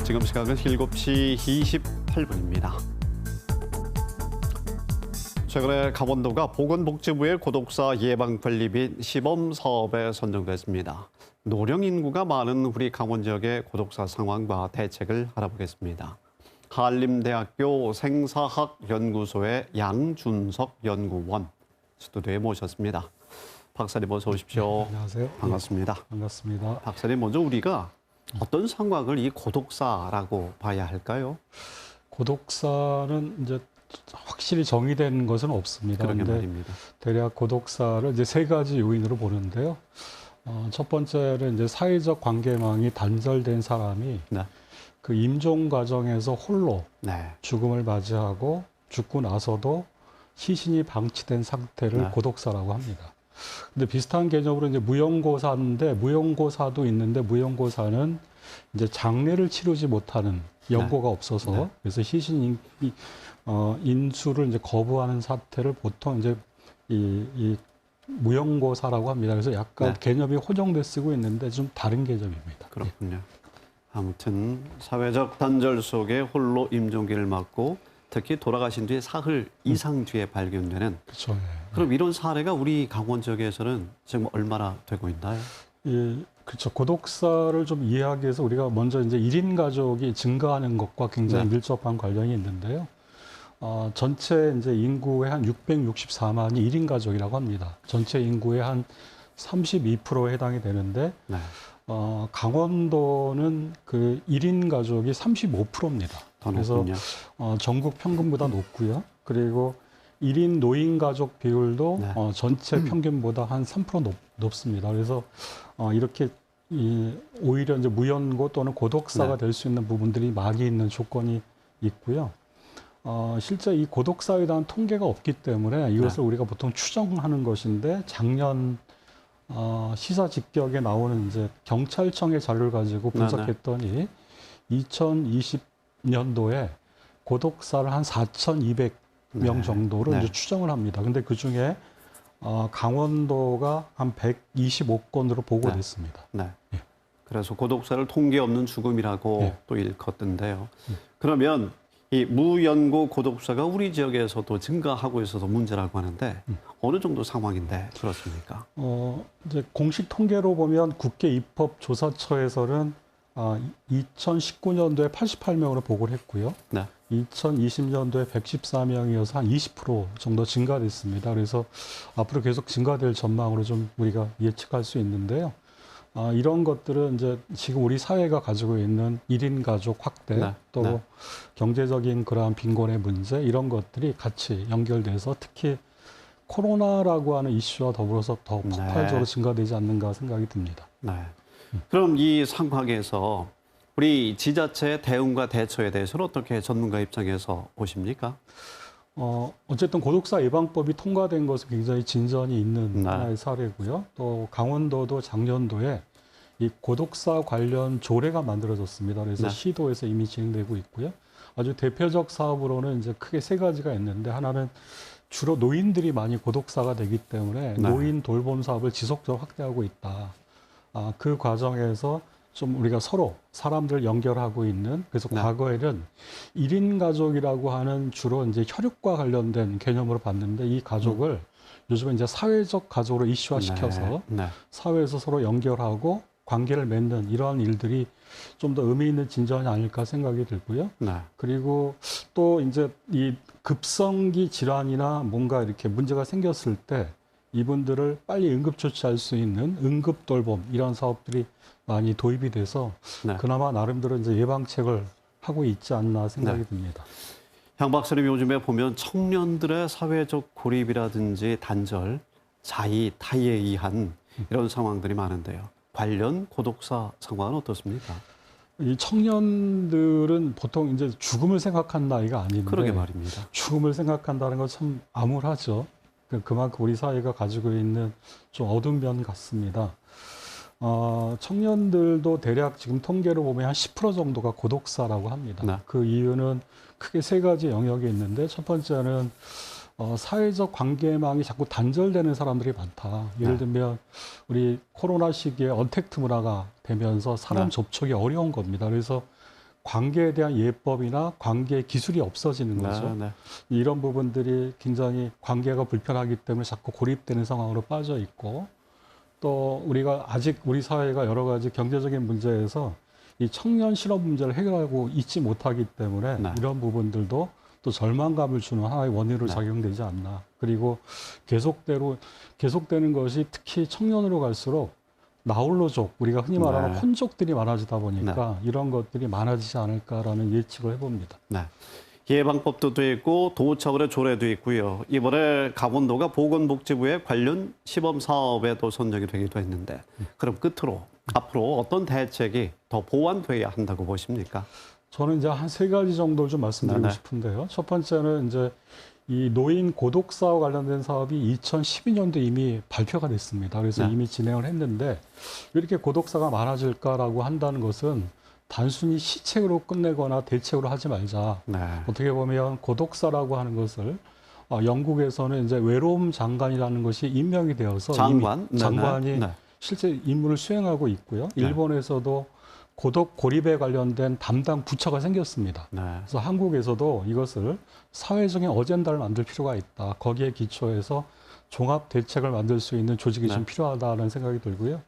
지금 시각은 7시 28분입니다. 최근에 강원도가 보건복지부의 고독사 예방관리비 시범 사업에 선정됐습니다. 노령 인구가 많은 우리 강원 지역의 고독사 상황과 대책을 알아보겠습니다. 한림대학교 생사학연구소의 양준석 연구원 스튜디오에 모셨습니다. 박사님 어서 오십시오. 네, 안녕하세요. 반갑습니다. 반갑습니다. 박사님 먼저 우리가 어떤 상황을 이 고독사라고 봐야 할까요? 고독사는 이제 확실히 정의된 것은 없습니다. 그러게 근데 말입니다. 대략 고독사를 이제 세 가지 요인으로 보는데요. 첫 번째는 이제 사회적 관계망이 단절된 사람이 네. 그 임종 과정에서 홀로 네. 죽음을 맞이하고 죽고 나서도 시신이 방치된 상태를 네. 고독사라고 합니다. 근데 비슷한 개념으로 이제 무용고사인데 무용고사도 있는데 무용고사는 이제 장례를 치르지 못하는 연고가 없어서 네. 그래서 시신 인수를 이제 거부하는 사태를 보통 이제 이 무용고사라고 합니다. 그래서 약간 네. 개념이 호정돼 쓰고 있는데 좀 다른 개념입니다. 그렇군요. 아무튼 사회적 단절 속에 홀로 임종기를 맞고 특히 돌아가신 뒤에 사흘 이상 뒤에 발견되는 그렇죠. 예. 그럼 이런 사례가 우리 강원 지역에서는 지금 얼마나 되고 있나요? 예, 그렇죠. 고독사를 좀 이해하기 위해서 우리가 먼저 이제 1인 가족이 증가하는 것과 굉장히 네. 밀접한 관련이 있는데요. 전체 이제 인구의 한 664만이 1인 가족이라고 합니다. 전체 인구의 한 32%에 해당이 되는데, 네. 강원도는 그 1인 가족이 35%입니다. 더 그래서 높군요. 전국 평균보다 높고요. 그리고 1인 노인 가족 비율도 네. 전체 평균보다 한 3% 높습니다. 그래서 이렇게 오히려 이제 무연고 또는 고독사가 네. 될 수 있는 부분들이 많이 있는 조건이 있고요. 실제 이 고독사에 대한 통계가 없기 때문에 이것을 우리가 보통 추정하는 것인데 작년 시사 직격에 나오는 이제 경찰청의 자료를 가지고 분석했더니 2020년도에 고독사를 한 4,200명 네. 정도로 네. 이제 추정을 합니다. 근데 그 중에 강원도가 한 125건으로 보고됐습니다. 네. 예. 그래서 고독사를 통계 없는 죽음이라고 예. 또 일컫던데요. 그러면 이 무연고 고독사가 우리 지역에서도 증가하고 있어서 문제라고 하는데 어느 정도 상황인데 그렇습니까? 이제 공식 통계로 보면 국회 입법조사처에서는 2019년도에 88명으로 보고를 했고요. 네. 2020년도에 114명이어서 한 20% 정도 증가됐습니다. 그래서 앞으로 계속 증가될 전망으로 좀 우리가 예측할 수 있는데요. 이런 것들은 이제 지금 우리 사회가 가지고 있는 1인 가족 확대, 네. 또 네. 경제적인 그러한 빈곤의 문제, 이런 것들이 같이 연결돼서 특히 코로나라고 하는 이슈와 더불어서 더 폭발적으로 증가되지 않는가 생각이 듭니다. 네. 그럼 이 상황에서 우리 지자체의 대응과 대처에 대해서는 어떻게 전문가 입장에서 보십니까? 어쨌든 고독사 예방법이 통과된 것은 굉장히 진전이 있는 네. 하나의 사례고요. 또 강원도도 작년도에 이 고독사 관련 조례가 만들어졌습니다. 그래서 네. 시도에서 이미 진행되고 있고요. 아주 대표적 사업으로는 이제 크게 세 가지가 있는데 하나는 주로 노인들이 많이 고독사가 되기 때문에 네. 노인 돌봄 사업을 지속적으로 확대하고 있다. 그 과정에서 좀 우리가 서로 사람들을 연결하고 있는, 그래서 네. 과거에는 1인 가족이라고 하는 주로 이제 혈육과 관련된 개념으로 봤는데 이 가족을 요즘은 이제 사회적 가족으로 이슈화시켜서 네. 사회에서 서로 연결하고 관계를 맺는 이러한 일들이 좀 더 의미 있는 진전이 아닐까 생각이 들고요. 네. 그리고 또 이제 이 급성기 질환이나 뭔가 이렇게 문제가 생겼을 때 이분들을 빨리 응급 조치할 수 있는 응급 돌봄 이런 사업들이 많이 도입이 돼서 네. 그나마 나름대로 이제 예방책을 하고 있지 않나 생각이 네. 듭니다. 향 박사님 요즘에 보면 청년들의 사회적 고립이라든지 단절, 자의, 타의에 의한 이런 상황들이 많은데요. 관련 고독사 상황은 어떻습니까? 이 청년들은 보통 이제 죽음을 생각한 나이가 아닌데 그러게 말입니다. 죽음을 생각한다는 건 참 암울하죠. 그만큼 우리 사회가 가지고 있는 좀 어두운 면 같습니다. 청년들도 대략 지금 통계로 보면 한 10% 정도가 고독사라고 합니다. 네. 그 이유는 크게 세 가지 영역이 있는데 첫 번째는 사회적 관계망이 자꾸 단절되는 사람들이 많다. 예를 네. 들면 우리 코로나 시기에 언택트 문화가 되면서 사람 네. 접촉이 어려운 겁니다. 그래서 관계에 대한 예법이나 관계 기술이 없어지는 거죠. 네, 네. 이런 부분들이 굉장히 관계가 불편하기 때문에 자꾸 고립되는 상황으로 빠져 있고, 또 우리가 아직 우리 사회가 여러 가지 경제적인 문제에서 이 청년 실업 문제를 해결하고 있지 못하기 때문에 네. 이런 부분들도 또 절망감을 주는 하나의 원인으로 네. 작용되지 않나. 그리고 계속되는 것이 특히 청년으로 갈수록 나홀로족, 우리가 흔히 말하는 네. 혼족들이 많아지다 보니까 이런 것들이 많아지지 않을까라는 예측을 해봅니다. 네. 예방법도 돼 있고 도처벌의 조례도 있고요. 이번에 강원도가 보건복지부의 관련 시범 사업에도 선정이 되기도 했는데, 그럼 끝으로 앞으로 어떤 대책이 더 보완돼야 한다고 보십니까? 저는 이제 한 세 가지 정도를 좀 말씀드리고 네네. 싶은데요. 첫 번째는 이제 이 노인 고독사와 관련된 사업이 2012년도에 이미 발표가 됐습니다. 그래서 네. 이미 진행을 했는데, 왜 이렇게 고독사가 많아질까라고 한다는 것은 단순히 시책으로 끝내거나 대책으로 하지 말자. 네. 어떻게 보면 고독사라고 하는 것을 영국에서는 이제 외로움 장관이라는 것이 임명이 되어서 장관? 이미 장관이 네네. 네. 실제 임무를 수행하고 있고요. 네. 일본에서도 고독 고립에 관련된 담당 부처가 생겼습니다. 네. 그래서 한국에서도 이것을 사회적인 어젠다를 만들 필요가 있다. 거기에 기초해서 종합 대책을 만들 수 있는 조직이 네. 좀 필요하다는 생각이 들고요.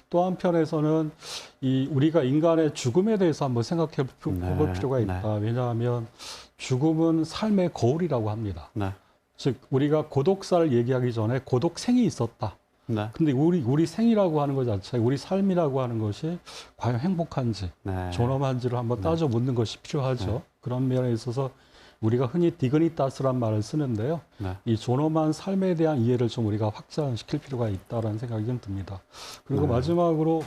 또 한편에서는 이 우리가 인간의 죽음에 대해서 한번 생각해 볼 네. 필요가 있다. 왜냐하면 죽음은 삶의 거울이라고 합니다. 네. 즉 우리가 고독사를 얘기하기 전에 고독생이 있었다. 네. 근데 우리 생이라고 하는 것 자체, 우리 삶이라고 하는 것이 과연 행복한지, 네. 존엄한지를 한번 따져 묻는 것이 필요하죠. 네. 그런 면에 있어서 우리가 흔히 디그니타스란 말을 쓰는데요. 네. 이 존엄한 삶에 대한 이해를 좀 우리가 확장시킬 필요가 있다라는 생각이 좀 듭니다. 그리고 네. 마지막으로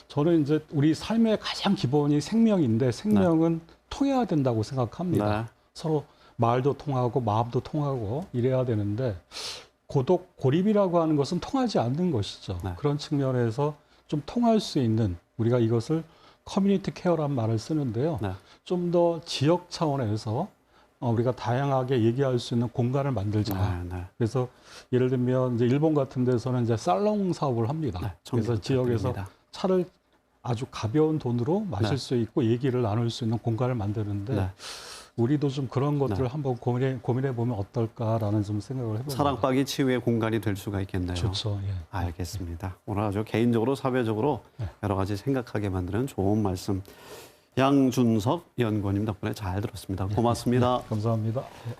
저는 이제 우리 삶의 가장 기본이 생명인데 생명은 통해야 된다고 생각합니다. 네. 서로 말도 통하고 마음도 통하고 이래야 되는데 고독, 고립이라고 하는 것은 통하지 않는 것이죠. 네. 그런 측면에서 좀 통할 수 있는, 우리가 이것을 커뮤니티 케어란 말을 쓰는데요. 네. 좀 더 지역 차원에서 우리가 다양하게 얘기할 수 있는 공간을 만들자. 네. 네. 그래서 예를 들면 이제 일본 같은 데서는 이제 살롱 사업을 합니다. 네. 그래서 정리 지역에서 부탁드립니다. 차를 아주 가벼운 돈으로 마실 네. 수 있고 얘기를 나눌 수 있는 공간을 만드는데 네. 우리도 좀 그런 것들을 네. 한번 고민해 보면 어떨까라는 좀 생각을 해봅니다. 사랑방이 치유의 공간이 될 수가 있겠네요. 좋죠. 예. 알겠습니다. 오늘 아주 개인적으로 사회적으로 네. 여러 가지 생각하게 만드는 좋은 말씀 양준석 연구원님 덕분에 잘 들었습니다. 고맙습니다. 감사합니다. 예.